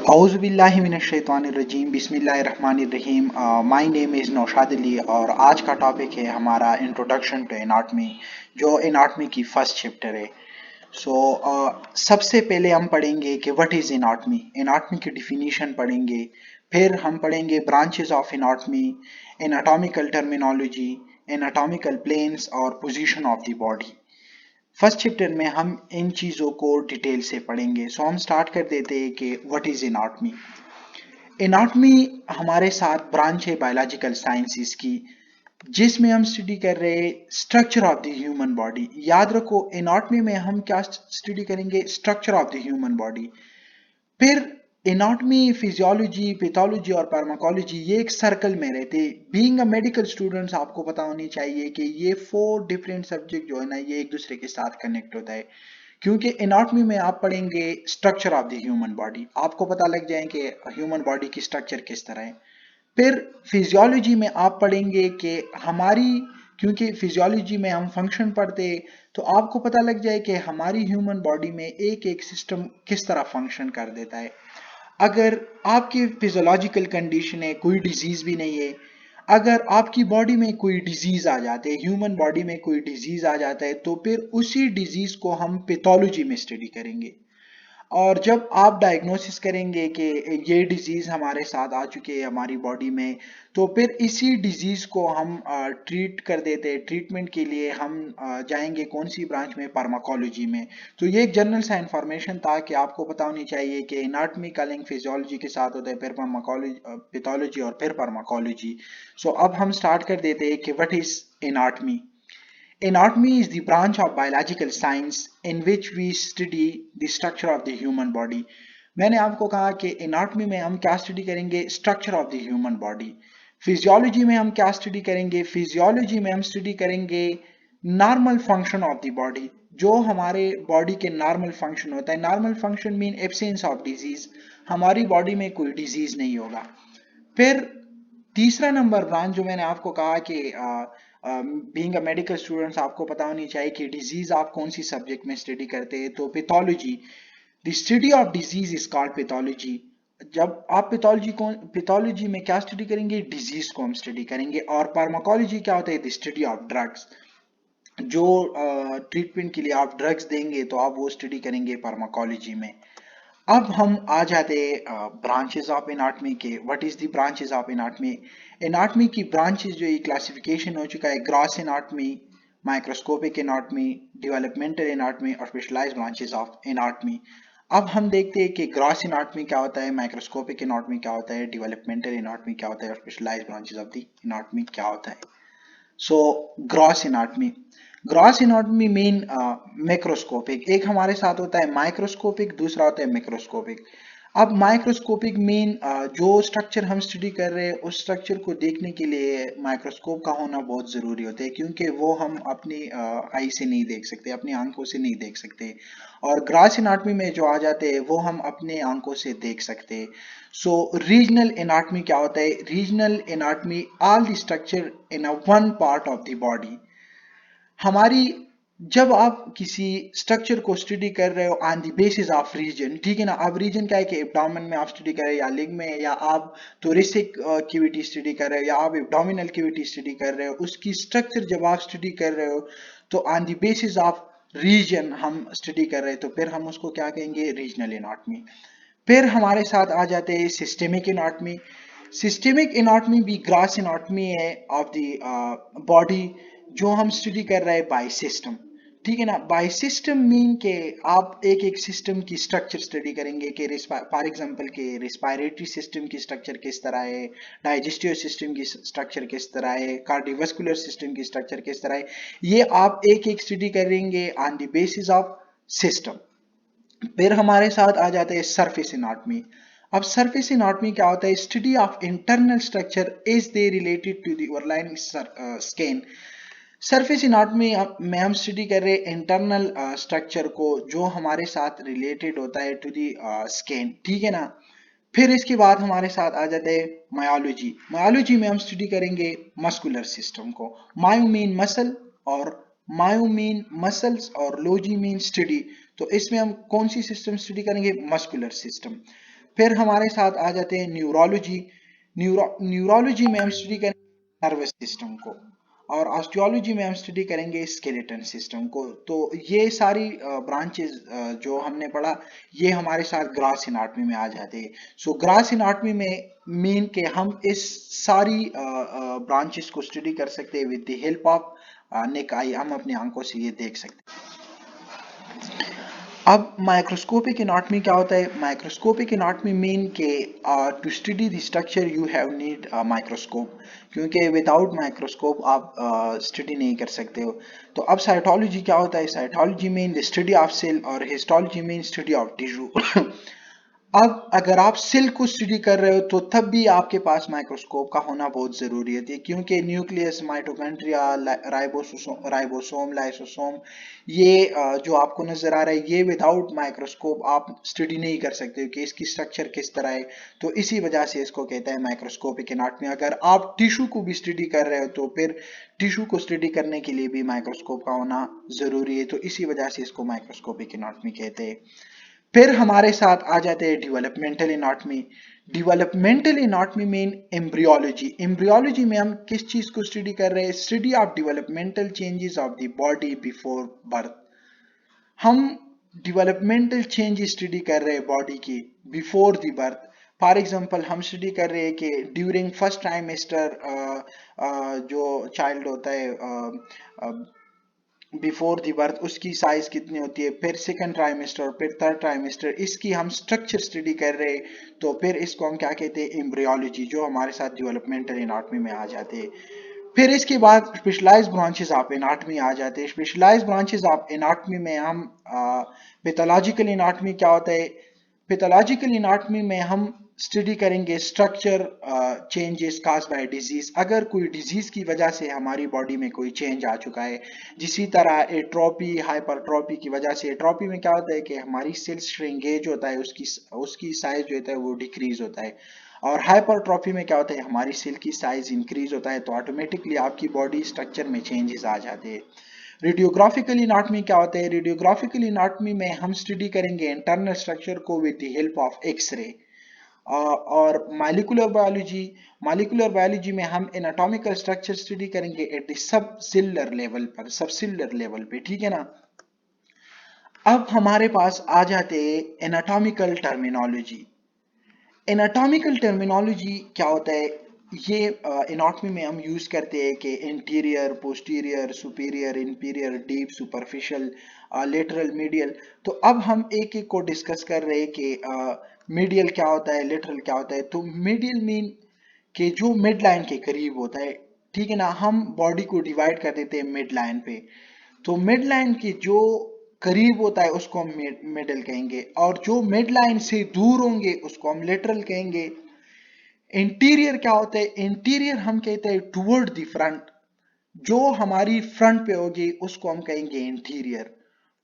औज़ुबिल्लाहिमिनश्शैतानिर्रजीम बिस्मिल्लाहिर्रहमानिर्रहीम। My name is Naushad Ali और आज का टॉपिक है हमारा इंट्रोडक्शन टू एनाटमी, जो एनाटमी की फर्स्ट चैप्टर है। सबसे पहले हम पढ़ेंगे कि व्हाट इज़ एनाटमी, एनाटमी की डिफिनीशन पढ़ेंगे। फिर हम पढ़ेंगे branches of anatomy, anatomical terminology, anatomical planes और position of the body. First chapter में हम इन चीज़ों को डिटेल से पढ़ेंगे। हम स्टार्ट कर देते हैं कि व्हाट इज़ एनाटमी। एनाटमी हमारे साथ ब्रांच है बायोलॉजिकल साइंसेस की, जिसमें हम स्टडी कर रहे हैं structure of the human body. याद रखो, एनाटमी में हम क्या स्टडी करेंगे? Structure of the human body. फिर एनाटमी, फिजियोलॉजी, पैथोलॉजी और फार्माकोलॉजी ये एक सर्कल में रहते। बीइंग अ मेडिकल स्टूडेंट्स आपको पता होनी चाहिए कि ये 4 डिफरेंट सब्जेक्ट जो है ना, ये एक दूसरे के साथ कनेक्ट होता है। क्योंकि एनाटमी में आप पढ़ेंगे structure of the human body, आपको पता लग जाए कि ह्यूमन बॉडी की स्ट्रक्चर किस तरह है। फिर फिजियोलॉजी में आप पढ़ेंगे कि हमारी, क्योंकि फिजियोलॉजी में हम फंक्शन पढ़ते, तो आपको पता लग जाए कि हमारी ह्यूमन बॉडी में एक एक सिस्टम किस तरह फंक्शन कर देता है। अगर आपकी फिजियोलॉजिकल कंडीशन है, कोई डिजीज भी नहीं है, अगर आपकी बॉडी में कोई डिजीज आ जाते हैं, ह्यूमन बॉडी में कोई डिजीज आ जाता है, तो फिर उसी डिजीज को हम पैथोलॉजी में स्टडी करेंगे। और जब आप डायग्नोसिस करेंगे कि ये डिजीज़ हमारे साथ आ चुकी है हमारी बॉडी में, तो फिर इसी डिजीज़ को हम ट्रीट कर देते हैं। ट्रीटमेंट के लिए हम जाएंगे कौन सी ब्रांच में? फार्माकोलॉजी में। तो ये एक जनरल सा इंफॉर्मेशन था कि आपको पता होनी चाहिए कि एनाटमी का लिंक फिजियोलॉजी के साथ होता है, फिर फार्माकोलॉजी, पैथोलॉजी और फिर फार्माकोलॉजी। अब हम स्टार्ट कर देते हैं कि what is anatomy. Anatomy is the branch of biological science in which we study the structure of the human body. मैंने आपको कहा कि एनाटॉमी में हम क्या स्टडी करेंगे? Structure of the human body. Physiology में हम क्या स्टडी करेंगे? फिजियोलॉजी में हम स्टडी करेंगे normal function of the body, जो हमारे बॉडी के नॉर्मल फंक्शन होता है। Normal function mean absence of disease, हमारी बॉडी में कोई डिजीज नहीं होगा। फिर तीसरा नंबर ब्रांच जो मैंने आपको कहा कि बीइंग अ मेडिकल स्टूडेंट्स आपको पता होनी चाहिए कि डिजीज आप कौन सी सब्जेक्ट में स्टडी करते हैं। तो pathology, the study of disease is called pathology. जब आप पैथोलॉजी में क्या स्टडी करेंगे? डिजीज को हम स्टडी करेंगे। और फार्माकोलॉजी क्या होता है? द स्टडी ऑफ ड्रग्स, जो ट्रीटमेंट के लिए आप ड्रग्स देंगे तो आप वो स्टडी करेंगे फार्माकोलॉजी में। अब हम आ जाते ब्रांचेस ऑफ एनाटमी के। What is the branches of anatomy? Anatomy की ब्रांचेस जो ये क्लासिफिकेशन हो चुका है, gross anatomy, microscopic anatomy, developmental anatomy और स्पेशलाइज्ड ब्रांचेस ऑफ एनाटमी। अब हम देखते हैं कि ग्रॉस एनाटमी क्या होता है, माइक्रोस्कोपिक एनाटमी क्या होता है, डेवलपमेंटल एनाटमी क्या होता है और specialised branches of the anatomy क्या होता है। Gross anatomy, gross anatomy mean macroscopic. एक हमारे साथ होता है माइक्रोस्कोपिक, दूसरा होता है मैक्रोस्कोपिक। अब माइक्रोस्कोपिक मीन जो स्ट्रक्चर हम स्टडी कर रहे हैं, उस स्ट्रक्चर को देखने के लिए माइक्रोस्कोप का होना बहुत ज़रूरी होता है, क्योंकि वो हम अपनी आई से नहीं देख सकते, अपनी आंखों से नहीं देख सकते। और ग्रॉस एनाटमी में जो आ जाते हैं वो हम अपने आंखों से देख सकते हैं। रीजनल एनाटमी क्या होता है? Regional anatomy, all the structure in a one part of the body. हमारी, जब आप किसी स्ट्रक्चर को स्टडी कर रहे हो on the basis of region, ठीक है ना। अब रीजन क्या है कि एब्डोमेन में आप स्टडी कर रहे हो, या लिंग में, या आप थोरेसिक कैविटी स्टडी कर रहे हो, या आप एब्डोमिनल कैविटी स्टडी कर रहे हो, उसकी स्ट्रक्चर जब आप स्टडी कर रहे हो तो on the basis of region हम स्टडी कर रहे हैं, तो फिर हम उसको क्या कहेंगे? Regional anatomy. फिर हमारे साथ आ जाते हैं सिस्टेमिक एनाटमी। सिस्टेमिक एनाटमी भी ग्रॉस एनाटमी है ऑफ द बॉडी, जो हम स्टडी कर रहे हैं बाय सिस्टम, ठीक है ना। बाय सिस्टम मीन के आप एक एक सिस्टम की स्ट्रक्चर स्टडी करेंगे कि फॉर एग्जांपल के रिस्पायरेटरी सिस्टम की स्ट्रक्चर किस तरह है, डाइजेस्टिव सिस्टम की स्ट्रक्चर किस तरह है, कार्डियोवास्कुलर सिस्टम की स्ट्रक्चर किस तरह है, ये आप एक एक स्टडी करेंगे on the basis of system. फिर हमारे साथ आ जाते हैं सरफेस एनाटमी। अब सरफेस एनाटमी क्या होता है? Study of internal structure is they related to the overlying skin. Surface anatomy में हम स्टडी कर रहे हैं इंटरनल स्ट्रक्चर को, जो हमारे साथ रिलेटेड होता है टू द स्किन, ठीक है ना। फिर इसके बाद हमारे साथ आ जाते हैं मायोलॉजी। मायोलॉजी में हम स्टडी करेंगे मस्कुलर सिस्टम को। मायो मीन मसल, और मायो मीन मसल्स, और लॉजी मीन स्टडी। तो इसमें हम कौन सी सिस्टम स्टडी करेंगे? Muscular system. फिर हमारे साथ आ जाते हैं न्यूरोलॉजी। न्यूरोलॉजी में हम स्टडी करेंगे नर्वस सिस्टम को, और ऑस्टियोलॉजी में हम स्टडी करेंगे स्केलेटन सिस्टम को। तो ये सारी ब्रांचेस जो हमने पढ़ा, ये हमारे साथ ग्रॉस एनाटॉमी में आ जाते हैं। सो ग्रॉस एनाटॉमी में मीन के हम इस सारी ब्रांचेस को स्टडी कर सकते हैं with the help of naked eye. हम अपनी आंखों से ये देख सकते हैं। अब माइक्रोस्कोपिक एनाटॉमी क्या होता है? माइक्रोस्कोपिक एनाटॉमी मीन के to study the structure you have need microscope, क्योंकि विदाउट माइक्रोस्कोप आप स्टडी नहीं कर सकते हो। तो अब साइटोलॉजी क्या होता है? Cytology mean the study of cell, और histology mean study of tissue. अब अगर आप सेल को स्टडी कर रहे हो तो तब भी आपके पास माइक्रोस्कोप का होना बहुत जरूरी है, क्योंकि न्यूक्लियस, माइटोकॉन्ड्रिया, राइबोसोम, लाइसोसोम, ये जो आपको नजर आ रहा है, ये विदाउट माइक्रोस्कोप आप स्टडी नहीं कर सकते कि इसकी स्ट्रक्चर किस तरह है। तो इसी वजह से इसको कहते हैं माइक्रोस्कोपिक एनाटॉमी। अगर आप टिश्यू को भी स्टडी कर रहे हो तो फिर टिश्यू को स्टडी करने के लिए भी माइक्रोस्कोप का होना जरूरी है। तो इसी वजह से इसको माइक्रोस्कोपिक एनाटॉमी कहते हैं। फिर हमारे साथ आ जाते हैं developmental anatomy. Developmental anatomy mean embryology. Embryology में हम किस चीज को स्टडी कर रहे हैं? Study of developmental changes of the body before birth. हम डेवलपमेंटल चेंज स्टडी कर रहे हैं बॉडी की before the birth. For example हम स्टडी कर रहे हैं कि ड्यूरिंग फर्स्ट ट्राइमेस्टर जो चाइल्ड होता है बिफोर दी बर्थ, उसकी साइज कितनी होती है, फिर सेकंड ट्राइमेस्टर, फिर थर्ड ट्राइमेस्टर, इसकी हम स्ट्रक्चर स्टडी कर रहे हैं। तो फिर इसको हम क्या कहते हैं? एम्ब्रियोलॉजी, जो हमारे साथ डेवलपमेंटल एनाटॉमी में आ जाते हैं। फिर इसके बाद स्पेशलाइज्ड ब्रांचेस ऑफ एनाटॉमी आ जाते हैं। स्पेशलाइज्ड ब्रांचेस ऑफ एनाटॉमी में हम पैथोलॉजिकल एनाटॉमी क्या होता है? पैथोलॉजिकल एनाटॉमी में हम स्टडी करेंगे structure changes cause by disease. अगर कोई डिजीज की वजह से हमारी बॉडी में कोई चेंज आ चुका है, जिसी तरह एट्रोपी, हाइपरट्रोपी की वजह से, एट्रोपी में क्या होता है कि हमारी सेल्स श्रिंकेज होता है, उसकी साइज जो होता है वो डिक्रीज होता है। और हाइपरट्रोफी में क्या होता है? हमारी सेल की साइज इंक्रीज होता है, तो ऑटोमेटिकली आपकी बॉडी स्ट्रक्चर में चेंजेस आ जाते हैं। रेडियोग्राफिकल एनाटॉमी क्या होता है? रेडियोग्राफिकल एनाटॉमी में हम स्टडी करेंगे इंटरनल स्ट्रक्चर को with the help of X ray. और मालिकुलर बायोलॉजी में हम एनाटॉमिकल स्ट्रक्चर स्टडी करेंगे at the sub cellular level पर, सब सेलुलर लेवल पे, ठीक है ना। अब हमारे पास आ जाते हैं एनाटॉमिकल टर्मिनोलॉजी। एनाटॉमिकल टर्मिनोलॉजी क्या होता है? ये एनाटॉमी में हम यूज करते हैं कि interior, posterior, superior, inferior, deep, superficial, lateral, medial. तो अब हम एक एक को डिस्कस कर रहे हैं कि मीडियल क्या होता है, लेटरल क्या होता है। तो मीडियल मीन कि जो मिड लाइन के करीब होता है, ठीक है ना। हम बॉडी को डिवाइड कर देते हैं मिड लाइन पे, तो मिड लाइन के जो करीब होता है उसको हम मिडल कहेंगे, और जो मिड लाइन से दूर होंगे उसको हम लेटरल कहेंगे। इंटीरियर क्या होता है? इंटीरियर हम कहते हैं टुवर्ड द फ्रंट, जो हमारी फ्रंट पे होगी उसको हम कहेंगे इंटीरियर।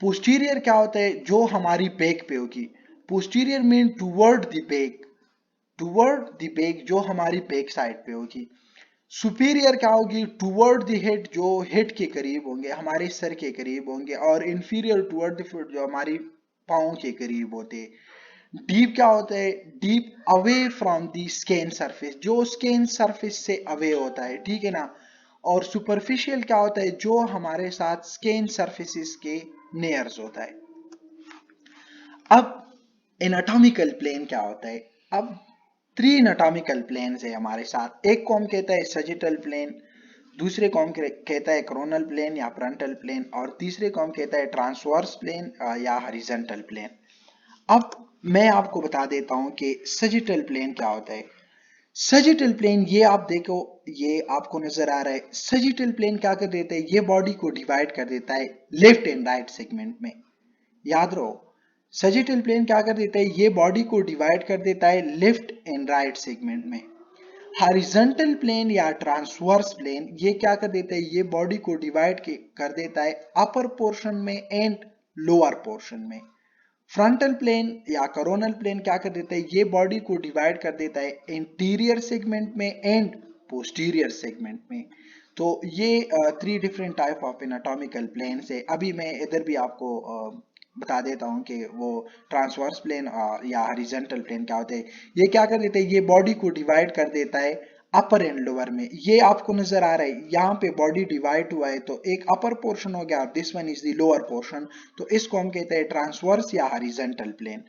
पोस्टीरियर क्या होता है? जो हमारी बैक पे होगी। Posterior mean toward the back, toward the back, जो हमारी बैक साइड पे होगी। सुपीरियर क्या होगी? टुवर्ड द हेड, जो हेड के करीब होंगे, हमारे सर के करीब होंगे। और इंफीरियर टुवर्ड द फुट, जो हमारी पाँव के करीब होते। डीप क्या होता है? Deep away from the skin surface, जो स्किन सरफेस से अवे होता है, ठीक है ना। और सुपरफिशियल क्या होता है? जो हमारे साथ स्किन सरफेसिस के नियर्स होता है। अब एनाटॉमिकल प्लेन क्या होता है? अब 3 एनाटॉमिकल प्लेन्स है हमारे साथ। एक को हम कहता है सजिटल प्लेन, दूसरे को हम कहता है कोरोनल प्लेन या फ्रंटल प्लेन, और तीसरे को हम कहता है ट्रांसवर्स प्लेन या हॉरिजॉन्टल प्लेन। अब मैं आपको बता देता हूं कि सजिटल प्लेन क्या होता है। सजिटल प्लेन, ये आप देखो, ये आपको नजर आ रहा है। सजिटल प्लेन क्या कर देता है? ये बॉडी को डिवाइड कर देता है लेफ्ट एंड राइट सेगमेंट में। याद रहो, सजिटल प्लेन क्या कर देता है? ये बॉडी को डिवाइड कर देता है लेफ्ट एंड राइट सेगमेंट में। हॉरिजॉन्टल प्लेन या ट्रांसवर्स प्लेन, ये क्या कर देता है? ये बॉडी को डिवाइड कर देता है अपर पोर्शन में एंड लोअर पोर्शन में। फ्रंटल प्लेन या कोरोनल प्लेन क्या कर देता है? ये बॉडी को डिवाइड कर देता है इंटीरियर सेगमेंट में एंड पोस्टीरियर सेगमेंट में। तो ये 3 different type of anatomical planes है। अभी मैं इधर भी आपको बता देता हूँ कि वो ट्रांसवर्स प्लेन या हॉरिजॉन्टल प्लेन क्या होते हैं। ये क्या कर देते हैं, ये बॉडी को डिवाइड कर देता है अपर एंड लोअर में। ये आपको नजर आ रहा है यहाँ पे बॉडी डिवाइड हुआ है, तो एक अपर पोर्शन हो गया और this one is the lower portion, तो इसको हम कहते हैं ट्रांसवर्स या हॉरिजॉन्टल प्लेन।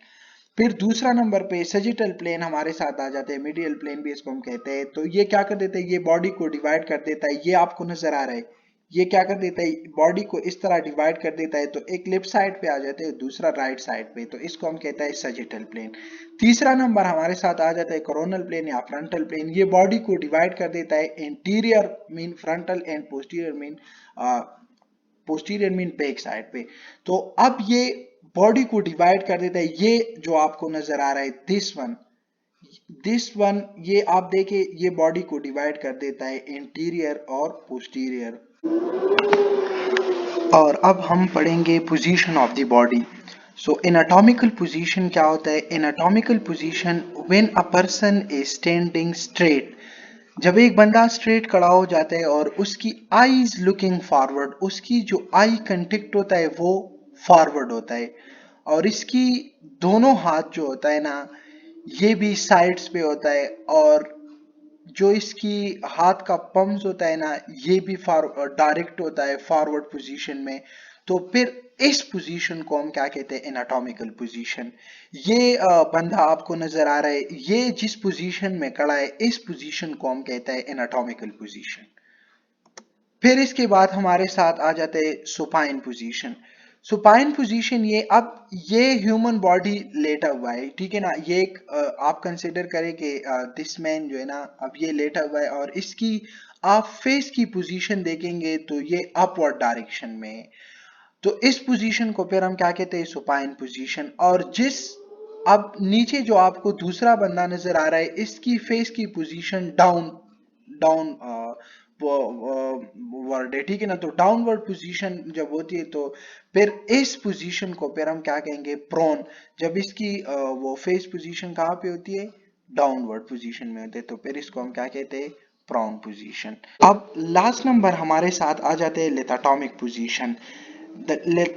फिर दूसरा नंबर पे सजिटल प्लेन हमारे साथ आ जाते हैं, मीडियल प्लेन भी इसको हम कहते हैं। तो ये क्या कर देते हैं, ये बॉडी को डिवाइड कर देता है, ये आपको नजर आ रहा है, ये क्या कर देता है, बॉडी को इस तरह डिवाइड कर देता है, तो एक लेफ्ट साइड पे आ जाते हैं, दूसरा राइट साइड पे, तो इसको हम कहते हैं सजिटल प्लेन। तीसरा नंबर हमारे साथ आ जाता है कोरोनल प्लेन या फ्रंटल प्लेन। ये बॉडी को डिवाइड कर देता है interior mean frontal and posterior mean back side पे। तो अब ये बॉडी को डिवाइड कर देता है, ये जो आपको नजर आ रहा है दिस वन ये आप देखें, ये बॉडी को डिवाइड कर देता है इंटीरियर और पोस्टीरियर। और अब हम पढ़ेंगे position of the body. So anatomical position क्या होता है, anatomical position when a person is standing straight, जब एक बंदा स्ट्रेट खड़ा हो जाता है और उसकी आईज लुकिंग फॉरवर्ड, उसकी जो आई कंटेक्ट होता है वो फॉरवर्ड होता है, और इसकी दोनों हाथ जो होता है ना ये भी साइड्स पे होता है, और जो इसकी हाथ का पम्स होता है ना ये भी डायरेक्ट होता है फॉरवर्ड पोजीशन में। तो फिर इस पोजीशन को हम क्या कहते हैं, एनाटॉमिकल पोजीशन। ये बंदा आपको नजर आ रहा है, ये जिस पोजीशन में खड़ा है इस पोजीशन को हम कहते हैं एनाटॉमिकल पोजीशन। फिर इसके बाद हमारे साथ आ जाते हैं सुपाइन पोजीशन। सुपाइन पोजीशन ये, अब ये ह्यूमन बॉडी लेटा हुआ है, ठीक है ना, ये एक आप कंसिडर करें कि दिस मैन जो है ना अब ये लेटा हुआ है, और इसकी आप फेस की पोजीशन देखेंगे तो ये अपवर्ड डायरेक्शन में है। तो इस पोजीशन को फिर हम क्या कहते हैं, सुपाइन पोजीशन। और जिस अब नीचे जो आपको दूसरा बंदा नजर आ रहा है इसकी फेस की पोजीशन डाउन डाउन वर्ड है, ठीक है ना। तो डाउनवर्ड पोजीशन जब होती है तो फिर इस पोजीशन को फिर हम क्या कहेंगे, प्रोन। जब इसकी वो फेस पोजीशन कहाँ पे होती है, डाउनवर्ड पोजीशन में होते हैं, तो फिर इसको हम क्या कहते हैं, प्रोन पोजीशन। अब लास्ट नंबर हमारे साथ आ जाते हैं लिथोटॉमिक पोजीशन।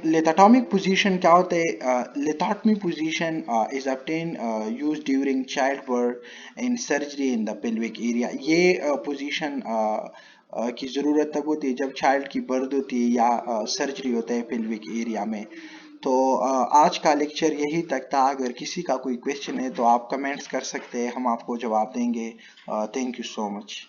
लिथोटॉमिक पोजीशन क्या होता है, lithotomy position is obtained used during childbirth in surgery in the pelvic area। ये पोजीशन की ज़रूरत तब होती है जब चाइल्ड की बर्थ होती है या सर्जरी होता है पेल्विक एरिया में। तो आज का लेक्चर यही तक था। अगर किसी का कोई क्वेश्चन है तो आप कमेंट्स कर सकते हैं, हम आपको जवाब देंगे। Thank you so much.